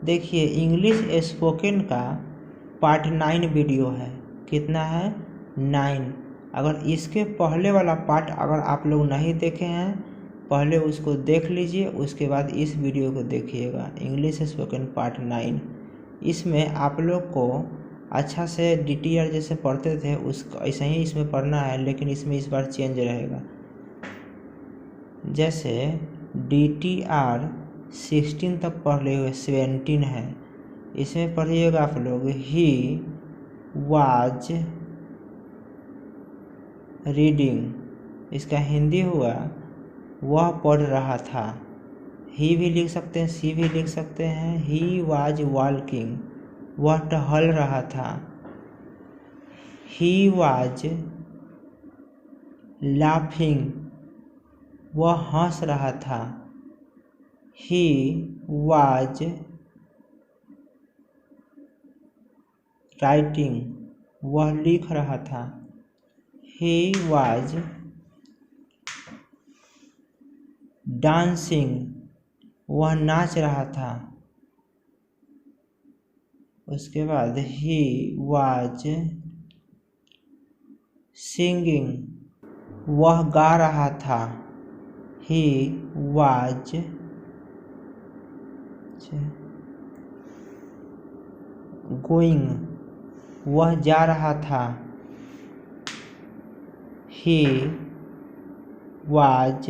देखिए English spoken का part 9 video है। कितना है? 9। अगर इसके पहले वाला पार्ट अगर आप लोग नहीं देखे हैं, पहले उसको देख लीजिए, उसके बाद इस वीडियो को देखिएगा। इंग्लिश स्पोकन पार्ट 9, इसमें आप लोग को अच्छा से DTR जैसे पढ़ते थे उस ऐसे ही इसमें पढ़ना है, लेकिन इसमें इस बार चेंज रहेगा। जैसे DTR 16 तक पढ़ लिए हुए, 17 है, इसमें पढ़िएगा आप लोग ही वाज रीडिंग। इसका हिंदी हुआ वह पढ़ रहा था। ही भी लिख सकते हैं, सी भी लिख सकते हैं। ही वाज वॉकिंग, वह टहल रहा था। ही वाज लाफिंग, वह हंस रहा था। ही वाज राइटिंग, वह लिख रहा था। ही वाज डांसिंग, वह नाच रहा था। उसके बाद ही वाज सिंगिंग, वह गा रहा था। ही वाज गोइंग, वह जा रहा था। He was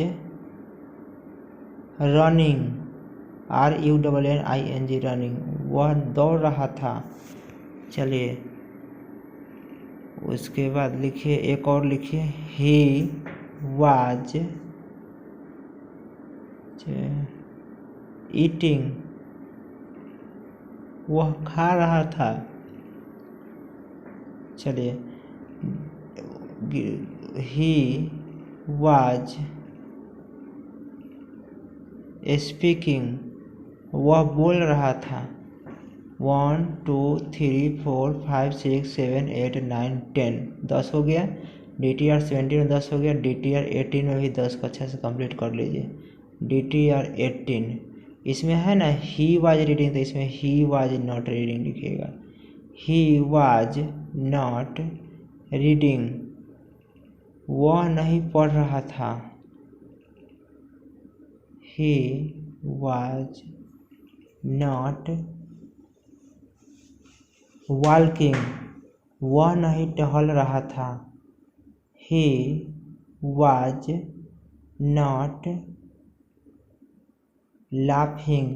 running, RUNNING running, वह दौड़ रहा था। चलिए उसके बाद लिखिए, एक और लिखिए, ही वाज ईटिंग, वह खा रहा था। चलिए ही वाज स्पीकिंग, वह बोल रहा था। 1 2 3 4 5 6 7 8 9 10, 10 हो गया। DTR 17 में 10 हो गया। DTR 18 में भी 10 को अच्छा से कंप्लीट कर लीजिए। DTR 18 इसमें है ना ही वाज रीडिंग, तो इसमें ही वाज नॉट रीडिंग लिखिएगा। ही वाज नॉट रीडिंग, वह नहीं पढ़ रहा था। ही वाज नॉट वॉकिंग, वह नहीं टहल रहा था। ही वाज नॉट लाफिंग,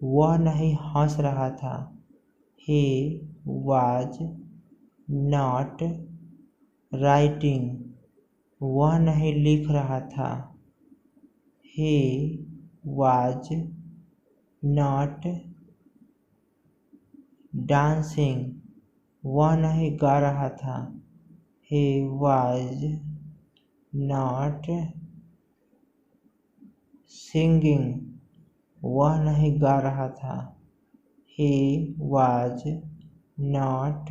वह नहीं हंस रहा था। ही वाज नॉट राइटिंग, वह नहीं लिख रहा था। ही वाज नॉट डांसिंग, वह नहीं गा रहा था। ही वाज नॉट सिंगिंग, वह नहीं गा रहा था। ही वाज नॉट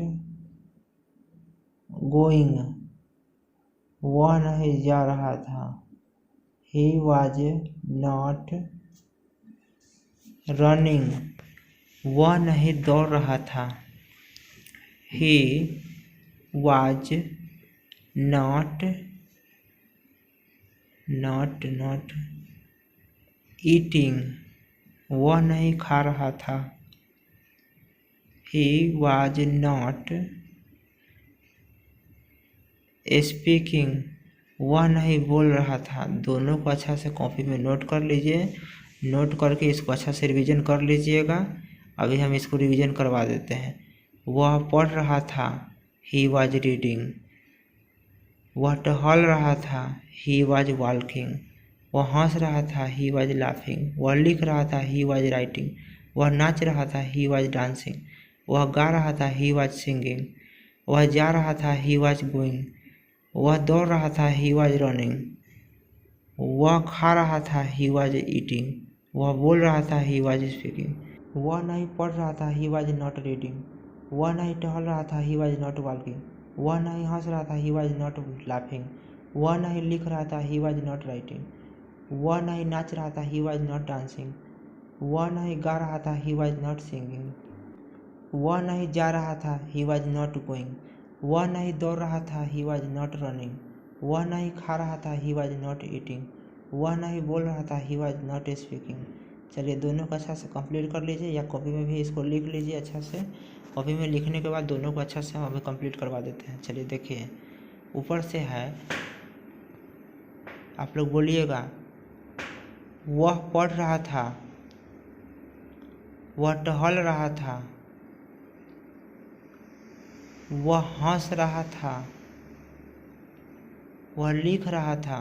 गोइंग, वह नहीं जा रहा था। ही वाज नॉट रनिंग, वह नहीं दौड़ रहा था। ही वाज नॉट ईटिंग, वह नहीं खा रहा था। ही वाज नॉट स्पीकिंग, वह नहीं बोल रहा था। दोनों को अच्छा से कॉपी में नोट कर लीजिए। नोट करके इसको अच्छा से रिवीजन कर लीजिएगा। अभी हम इसको रिवीजन करवा देते हैं। वह पढ़ रहा था, ही वाज रीडिंग। वह टहल रहा था, ही वाज वॉकिंग। वह हंस रहा था, ही वाज लाफिंग। वह लिख रहा था, ही वाज राइटिंग। वह नाच रहा था, ही वाज डांसिंग। वह गा रहा था, ही वाज सिंगिंग। वह जा रहा था, ही वाज गोइंग। वह दौड़ रहा था, ही वाज रनिंग। वह खा रहा था, ही वाज ईटिंग। वह बोल रहा था, ही वाज स्पीकिंग। वह नहीं पढ़ रहा था, ही वाज नॉट रीडिंग। वह नहीं टहल रहा था, ही वाज नॉट वॉकिंग। वह नहीं हंस रहा था, ही वाज नॉट लाफिंग। वह नहीं लिख रहा था, ही वाज नॉट राइटिंग। वह नहीं नाच रहा था, ही वाज नॉट डांसिंग। वह नहीं गा रहा था, ही वॉज नॉट सिंगिंग। वह नहीं जा रहा था, ही वॉज नॉट गोइंग। वह नहीं दौड़ रहा था, ही वॉज नॉट रनिंग। वह नहीं खा रहा था, ही वॉज नॉट ईटिंग। वह नहीं बोल रहा था, ही वॉज नॉट स्पीकिंग। चलिए दोनों को अच्छा से कंप्लीट कर लीजिए या कॉपी में भी इसको लिख लीजिए अच्छा से। कॉपी में लिखने के बाद दोनों को अच्छा से हम अभी कंप्लीट करवा देते हैं। चलिए देखिए, ऊपर से है, आप लोग बोलिएगा, वह पढ़ रहा था, वह टहल रहा था, वह हंस रहा था, वह लिख रहा था,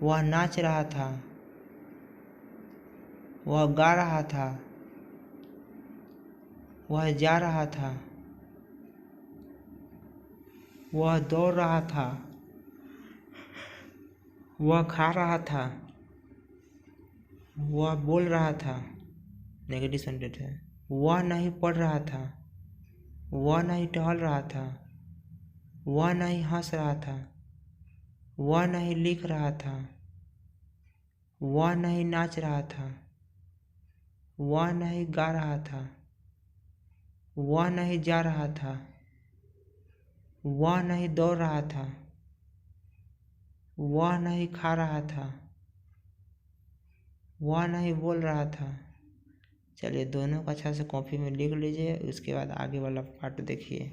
वह नाच रहा था, वह गा रहा था, वह जा रहा था, वह दौड़ रहा था, वह खा रहा था, वह बोल रहा था। नेगेटिव सेंटेंस है। वह नहीं पढ़ रहा था, वह नहीं टहल रहा था, वह नहीं हंस रहा था, वह नहीं लिख रहा था, वह नहीं नाच रहा था, वह नहीं गा रहा था, वह नहीं जा रहा था, वह नहीं दौड़ रहा था, वह नहीं खा रहा था, वह नहीं बोल रहा था। चलिए दोनों को अच्छा से कॉपी में लिख लीजिए, उसके बाद आगे वाला पार्ट देखिए।